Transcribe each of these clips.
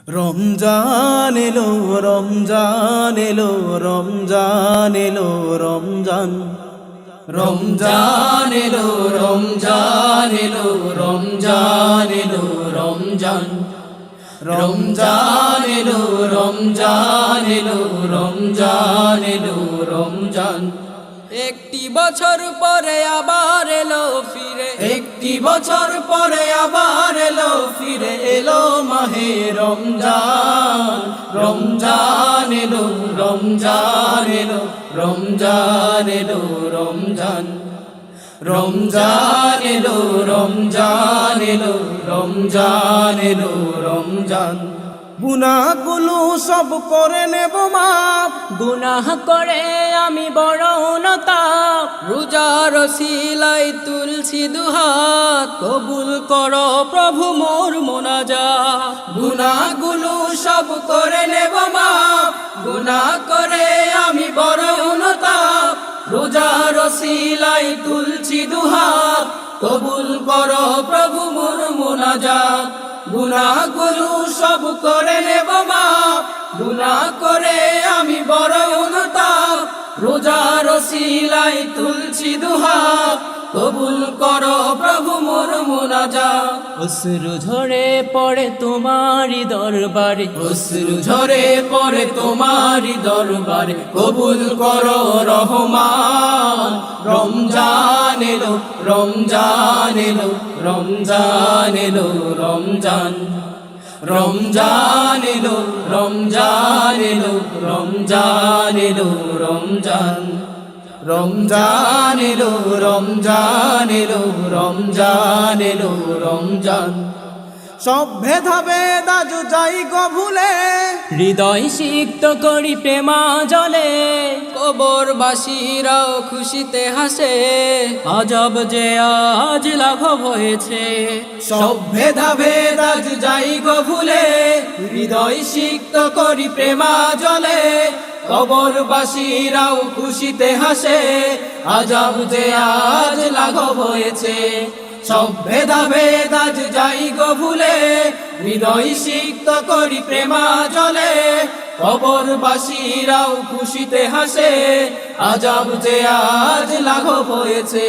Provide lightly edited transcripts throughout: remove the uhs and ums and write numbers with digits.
রমজান এলো রমজান এলো রমজান এলো রমজান রমজান এলো রমজান এলো রমজান এলো রমজান রমজান এলো রমজান এলো রমজান এলো রমজান একটি বছর পরে আবার এলো ফিরে, একটি বছর পরে আবার এলো ফিরে এলো মাহে রমজান রমজান এলো রমজান এলো রমজান এলো রমজান রমজান এলো রমজান এলো রমজান এলো রমজান গুনাহগুলো সব করে নেব মাপ, গুনাহ করে আমি বড় অনুতাপ, রোজার সিলাই তুলছি দুহাত, কবুল করো প্রভু মোর মোনাজাত। গুনাহগুলো সব করে নেব মাপ, গুনাহ করে আমি বড় অনুতাপ, রোজার সিলাই তুলছি দুহাত, কবুল করো প্রভু মোর মোনাজাত। গুনাহগুলো সব করে নেব মাপ, গুনাহ করে আমি বড় অনুতাপ, রোজার সিলাই তুলছি দুহাত, কবুল করো প্রভু মোর মোনাজাত। অশ্রু ঝরে পড়ে তোমারি দরবারে, অশ্রু ঝরে পড়ে তোমারি দরবারে, কবুল করো রহমান। রমজান এলো রমজান এলো রমজান এলো রমজান রমজান এলো রমজান এলো রমজান এলো রমজান রমজান এলো রমজান এলো রমজান এলো রমজান সব ভেদাভেদ আজ যাই গো ভুলে, হৃদয় সিক্ত করি প্রেমা জলে, কবরবাসীরাও খুশিতে হাসে, আজব যে আজ লাঘব হয়েছে। সব ভেদাভেদ আজ যাই গো ভুলে, হৃদয় সিক্ত করি প্রেমা জলে, কবরবাসীরাও খুশিতে হাসে, আজব যে আজ লাঘব হয়েছে। সব ভেদাভেদ আজ যাই গো ভুলে, হৃদয় সিক্ত করি প্রেমা জলে, কবরবাসীরাও খুশিতে হাসে, আজব যে আজ লাঘব হয়েছে।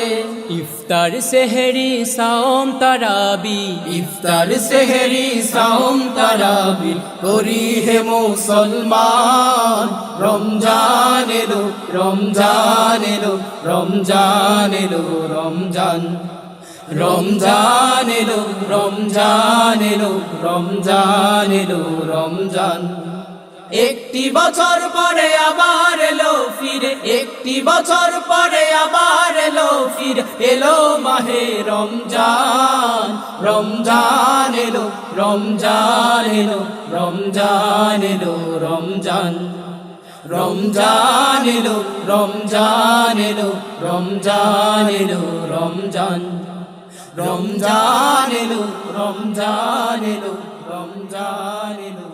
ইফতার সেহরি সাওম তারাবি, ইফতার সেহরি সাওম তারাবি করি হে মুসলমান। রমজান এলো রমজান এলো রমজান এলো রমজান রমজান এলো রমজান এলো রমজান এলো রমজান একটি বছর পরে আবার এলো ফিরে, একটি বছর পরে আবার এলো ফিরে এলো মাহে রমজান। রমজান এলো রমজান এলো রমজান এলো রমজান রমজান এলো রমজান এলো রমজান এলো রমজান রমজান এলো রমজান এলো রমজান এলো